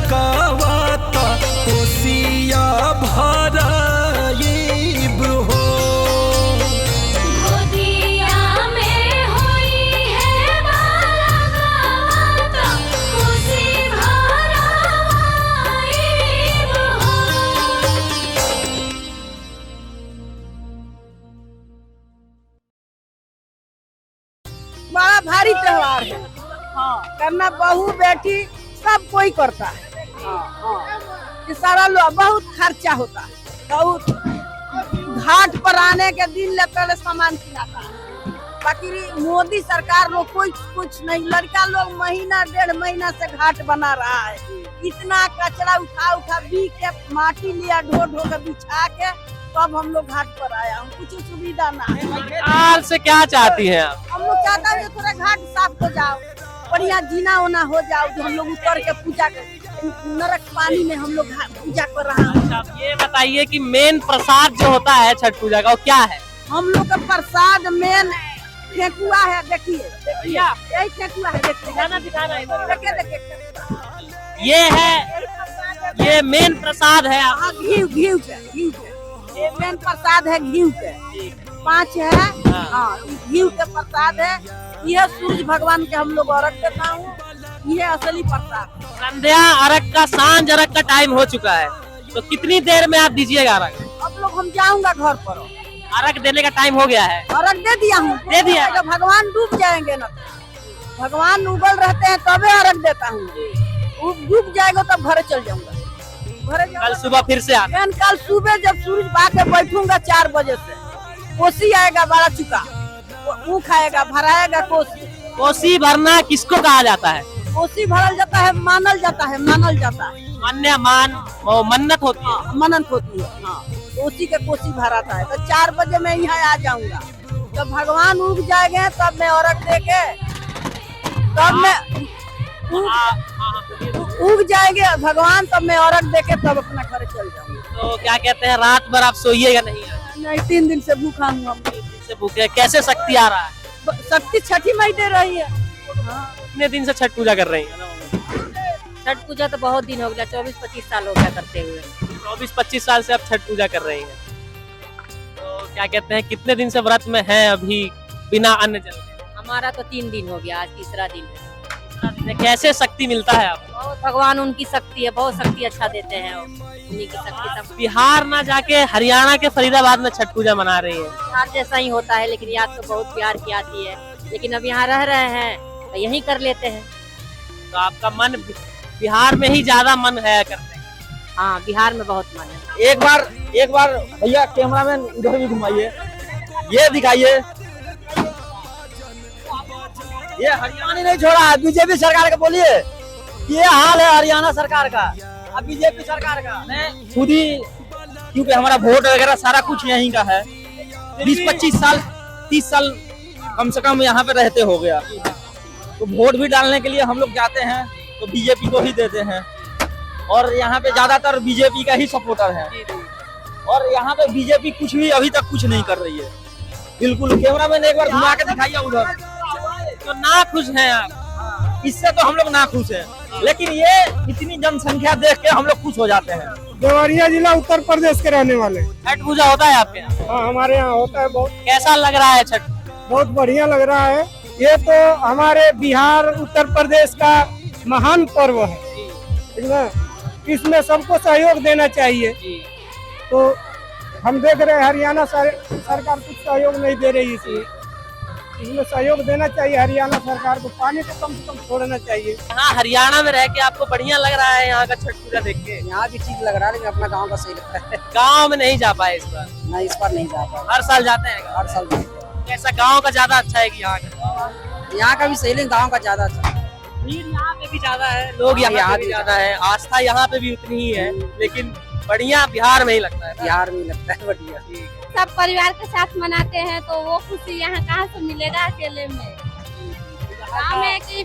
कवाता कोसिया भराइब हो। गोदिया में होई है बालकवाता कोसी भराइब हो। बड़ा भारी त्योहार है। हाँ, करना बहू बेटी सब कोई करता है। ये सारा लोग बहुत खर्चा होता है, बहुत घाट पर आने के दिन ले पहले सामान खिलाता है। बाकी मोदी सरकार लोग कोई कुछ नहीं, लड़का लोग महीना 1.5 महीना से घाट बना रहा है। इतना कचरा उठा उठा बी के माटी लिया ढो ढो के बिछा के तब हम लोग घाट पर आया हूँ। कुछ सुविधा ना है। सरकार से क्या चाहती हैं आप? हम लोग चाहता है थोड़ा घाट साफ हो जाओ, बढ़िया जीना उना हो जाओ, जो हम लोग उतर के पूजा नरक पानी में हम लोग पूजा कर रहा है। अच्छा, ये बताइए कि मेन प्रसाद जो होता है छठ पूजा का वो क्या है? हम लोग का प्रसाद मेन ठेकुआ है। देखिए यही ठेकुआ है। देखिए ये है, ये मेन प्रसाद है। हाँ, घी के ये मेन प्रसाद है। घी के 5 है। हाँ, घी के प्रसाद है। यह सूरज भगवान के हम लोग अर्घ देता हूँ। ये असली प्रसाद। संध्या अर्घ का, सांझ अर्घ का टाइम हो चुका है, तो कितनी देर में आप दीजिएगा अर्घ? अब लोग हम जाऊंगा घर पर। अर्घ देने का टाइम हो गया है। अर्घ दे दिया हूँ। दे दिया। तो भगवान डूब जाएंगे ना, भगवान उबल रहते हैं तबे अर्घ देता हूँ। डूब जाएगा तब घरे चल जाऊंगा। कल सुबह फिर से आना। कल सुबह जब सूरज भाग के बैठूंगा 4 बजे से, कोसी आएगा बड़ा चुका, वो खाएगा, भराएगा कोसी। कोसी भरना किसको कहा जाता है? कोसी भरल जाता है, मानल जाता है। मन्नत होती है। मनन होती है। हाँ, कोसी के कोसी भराता है। तो 4 बजे मैं यहाँ आ जाऊंगा। जब भगवान उग जाएंगे तब मैं अर्घ दे के, तब मैं उग जाएंगे भगवान, तब मैं अर्घ दे के तब अपना घर चल जाऊंगा। तो क्या कहते हैं, रात भर आप सोइएगा नहीं? नहीं, 3 दिन से भूखा हूँ। हम से भूखे। कैसे शक्ति आ रहा है? शक्ति छठी माई दे रही है। कितने दिन से छठ पूजा कर रही हैं? छठ पूजा तो बहुत दिन हो गया, 24-25 साल हो गया करते हुए। 24-25 साल से आप छठ पूजा कर रही हैं। तो क्या कहते हैं, कितने दिन से व्रत में हैं अभी बिना अन्न जल के? हमारा तो 3 दिन हो गया, आज तीसरा दिन है। कैसे शक्ति मिलता है आपको? बहुत भगवान उनकी शक्ति है, बहुत शक्ति अच्छा देते हैं। उन्हीं की शक्ति सब। बिहार ना जाके हरियाणा के फरीदाबाद में छठ पूजा मना रही है। बिहार जैसा ही होता है, लेकिन याद तो बहुत बिहार की आती है। लेकिन अब यहाँ रह रहे हैं तो यहीं कर लेते हैं। तो आपका मन बिहार में ही ज्यादा मन है करने? हाँ, बिहार में बहुत मन है। एक बार भैया कैमरामैन उधर भी घुमाइए, ये दिखाइए। ये हरियाणा नहीं छोड़ा है, बीजेपी सरकार का। बोलिए ये हाल है हरियाणा सरकार का, अब बीजेपी सरकार का। मैं खुद ही, क्योंकि हमारा वोट वगैरह सारा कुछ यहीं का है। 20-25 साल 30 साल कम से कम यहाँ पे रहते हो गया। तो वोट भी डालने के लिए हम लोग जाते हैं तो बीजेपी को ही देते हैं, और यहाँ पे ज्यादातर बीजेपी का ही सपोर्टर है। और यहाँ पे बीजेपी कुछ भी अभी तक कुछ नहीं कर रही है। बिल्कुल, कैमरामैन एक बार घुमा के दिखाइए उधर। तो ना खुश हैं आप? इससे तो हम लोग ना खुश हैं, लेकिन ये इतनी जनसंख्या देख के हम लोग खुश हो जाते हैं। देवरिया जिला उत्तर प्रदेश के रहने वाले। छठ पूजा होता है आपके यहाँ? हाँ, हमारे यहाँ होता है। बहुत कैसा लग रहा है छठ? बहुत बढ़िया लग रहा है। ये तो हमारे बिहार उत्तर प्रदेश का महान पर्व है, ठीक है। इसमें सबको सहयोग देना चाहिए। तो हम देख रहे हैं हरियाणा सरकार कुछ सहयोग नहीं दे रही इसमें सहयोग देना चाहिए हरियाणा सरकार को। पानी तो कम से कम छोड़ना चाहिए। हाँ, हरियाणा में रह के आपको बढ़िया लग रहा है यहाँ का छठ पूजा देख के? यहाँ भी ठीक लग रहा है, लेकिन अपना गाँव का सही लगता है। गाँव में नहीं जा पाए इस बार? नहीं, इस बार नहीं जा पाए। हर साल जाते हैं? हर साल कैसा, गाँव का ज्यादा अच्छा है कि यहाँ का? यहाँ का भी सही, लेकिन गाँव का ज्यादा अच्छा है। भीड़ यहाँ पे भी ज्यादा है, लोग यहाँ भी ज्यादा है, आस्था यहाँ पे भी उतनी ही है, लेकिन बढ़िया बिहार में ही लगता है। बिहार में लगता है बढ़िया। सब परिवार के साथ मनाते हैं तो वो खुशी यहाँ कहाँ से मिलेगा अकेले में। गाँव में कि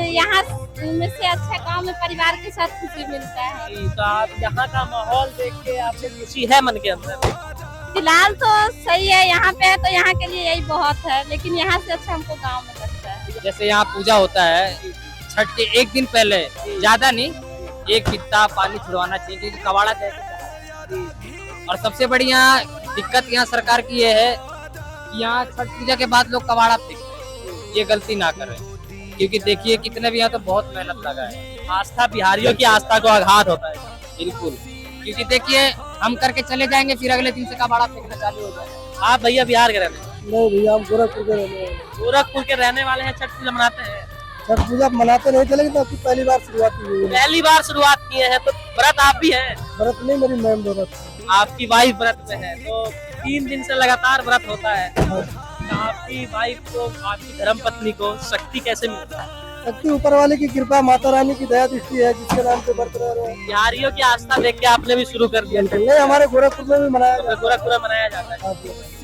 यहाँ में से अच्छा गाँव में परिवार के साथ खुशी मिलता है। तो आप यहाँ का माहौल देख के आपको खुशी है मन के अंदर? फिलहाल तो सही है, यहाँ पे है तो यहाँ के लिए यही बहुत है, लेकिन यहाँ से अच्छा हमको गाँव में लगता है। जैसे यहाँ पूजा होता है छठ के एक दिन पहले, ज्यादा नहीं, एक बित्ता पानी छुड़वाना चाहिए क्योंकि कबाड़ा कैसे। और सबसे बड़ी यहाँ दिक्कत यहाँ सरकार की ये है कि यहाँ छठ पूजा के बाद लोग कबाड़ा फेंकते हैं। ये गलती ना करें क्योंकि देखिए कितने भी यहाँ तो बहुत मेहनत लगा है। आस्था बिहारियों की आस्था को आघात होता है। बिल्कुल, क्योंकि देखिए हम करके चले जाएंगे फिर अगले दिन से कबाड़ा फेंकना चालू हो जाएगा। आप भैया बिहार के रहने वाले? नहीं भैया, हम गोरखपुर के रहने वाले। गोरखपुर के रहने वाले हैं, छठ पूजा मनाते हैं? छठ पूजा मनाते नहीं थे, लेकिन आपकी पहली बार शुरुआत हुई है। पहली बार शुरुआत किए हैं, तो व्रत आप भी हैं? व्रत नहीं, मेरी मैम व्रत। आपकी वाइफ व्रत में है, तो 3 दिन से लगातार व्रत होता है। तो आपकी वाइफ को, आपकी धर्म पत्नी को शक्ति कैसे मिलता है? शक्ति ऊपर वाले की कृपा, माता रानी की दया दृष्टि है, जिसके नाम से व्रत रह रहे हैं। बिहारियों की आस्था देख के आपने भी शुरू कर दिया? नहीं, हमारे गोरखपुर में भी मनाया जाता है। गोरखपुर में मनाया जाता है।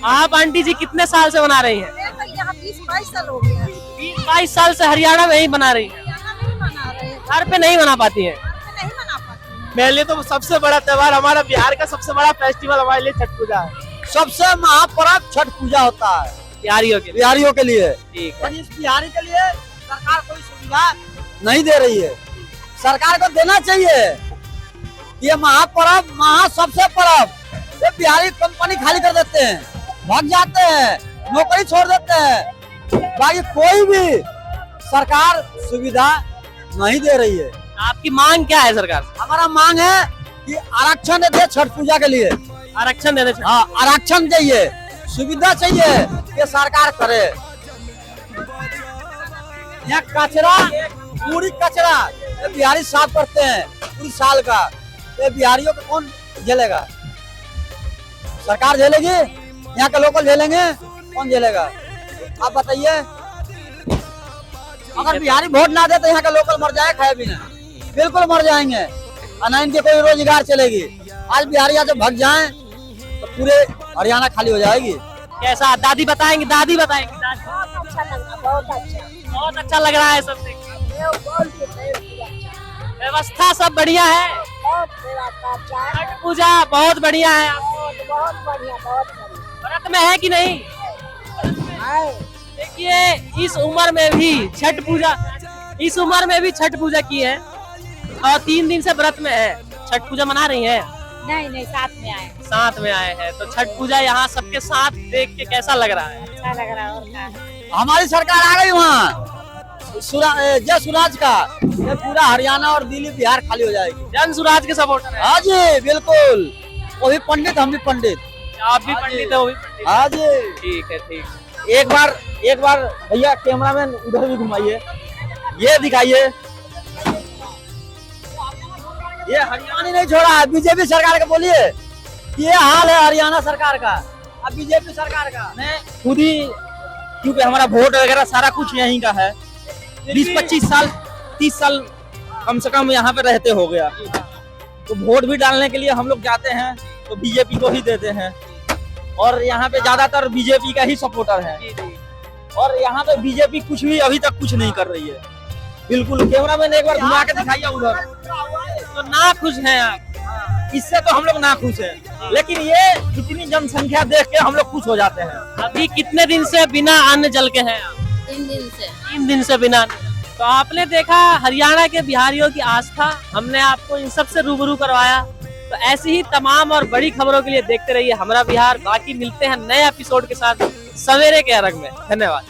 आप आंटी जी कितने साल से मना रही हैं? यहाँ 20-22 साल हो गया। 20-22 साल से हरियाणा में ही मना रही हैं? घर पे नहीं मना पाती हैं? मेरे लिए तो सबसे बड़ा त्योहार, हमारा बिहार का सबसे बड़ा फेस्टिवल हमारे लिए छठ पूजा है। सबसे महापर्व छठ पूजा होता है बिहारियों के लिए। बिहारियों के लिए। ठीक है। इस बिहारी के लिए सरकार कोई सुविधा नहीं दे रही है, सरकार को देना चाहिए। ये महापर्व, सबसे पर्व ये बिहारी कंपनी खाली कर देते हैं, भाग जाते हैं, नौकरी छोड़ देते हैं। बाकी कोई भी सरकार सुविधा नहीं दे रही है। आपकी मांग क्या है सरकार से? हमारा मांग है कि आरक्षण दे छठ पूजा के लिए। आरक्षण दे दे। हाँ, आरक्षण चाहिए, सुविधा चाहिए, ये सरकार करे। यहाँ कचरा, पूरी कचरा ये बिहारी साफ करते हैं पूरी साल का। ये बिहारियों को कौन झेलेगा? सरकार झेलेगी? यहाँ के लोकल झेलेंगे? कौन झेलेगा? आप बताइए। अगर बिहारी वोट ना दे तो यहाँ के लोकल मर जाए खाए बिना, बिल्कुल मर जाएंगे और न इनके कोई रोजगार चलेगी। आज बिहारी यहाँ से भाग जाएं तो पूरे हरियाणा खाली हो जाएगी। कैसा दादी बताएंगी? दादी बताएंगी। दादी। बहुत अच्छा लगा, बहुत अच्छा। बहुत अच्छा लग रहा है सब देख के। व्यवस्था सब बढ़िया है? छठ पूजा बहुत बढ़िया है। बहुत बढ़िया, बहुत बढ़िया। व्रत में है कि नहीं? देखिए इस उम्र में भी छठ पूजा की है और 3 दिन से व्रत में है। छठ पूजा मना रही है? नहीं, साथ में आए। साथ में आए हैं, तो छठ पूजा यहाँ सबके साथ देख के कैसा लग रहा है? अच्छा लग रहा है। और क्या है? हमारी सरकार आ गई वहाँ जय सुराज का, ये पूरा हरियाणा और दिल्ली बिहार खाली हो जाएगी। जन सुराज के सपोर्टर है? हाँ जी, बिल्कुल। वो भी पंडित, हम भी पंडित। आप भी पंडित है, वो भी पंडित? हाँ जी। ठीक है, ठीक है। एक बार भैया कैमरामैन उधर भी घुमाइए, ये दिखाइए। ये हरियाणा नहीं छोड़ा, बीजेपी सरकार का बोलिए। ये हाल है हरियाणा सरकार का, अब बीजेपी सरकार का। मैं खुद ही, क्योंकि हमारा वोट वगैरह सारा कुछ यहीं का है। 20-25 साल 30 साल कम से कम यहाँ पे रहते हो गया, तो वोट भी डालने के लिए हम लोग जाते हैं तो बीजेपी को ही देते हैं। और यहाँ पे ज्यादातर बीजेपी का ही सपोर्टर है। और यहाँ पे बीजेपी कुछ भी अभी तक कुछ नहीं कर रही है। बिल्कुल, कैमरामैन एक बार घुमा के दिखाइए उधर। तो ना खुश हैं आप? इससे तो हम लोग ना खुश हैं, लेकिन ये इतनी जनसंख्या देख के हम लोग खुश हो जाते हैं। अभी कितने दिन से बिना अन्न जल के हैं आप? 3 दिन से। 3 दिन से बिना अन्न। तो आपने देखा हरियाणा के बिहारियों की आस्था, हमने आपको इन सब से रूबरू करवाया। तो ऐसी ही तमाम और बड़ी खबरों के लिए देखते रहिए हमारा बिहार। बाकी मिलते हैं नए एपिसोड के साथ सवेरे के अर्घ में। धन्यवाद।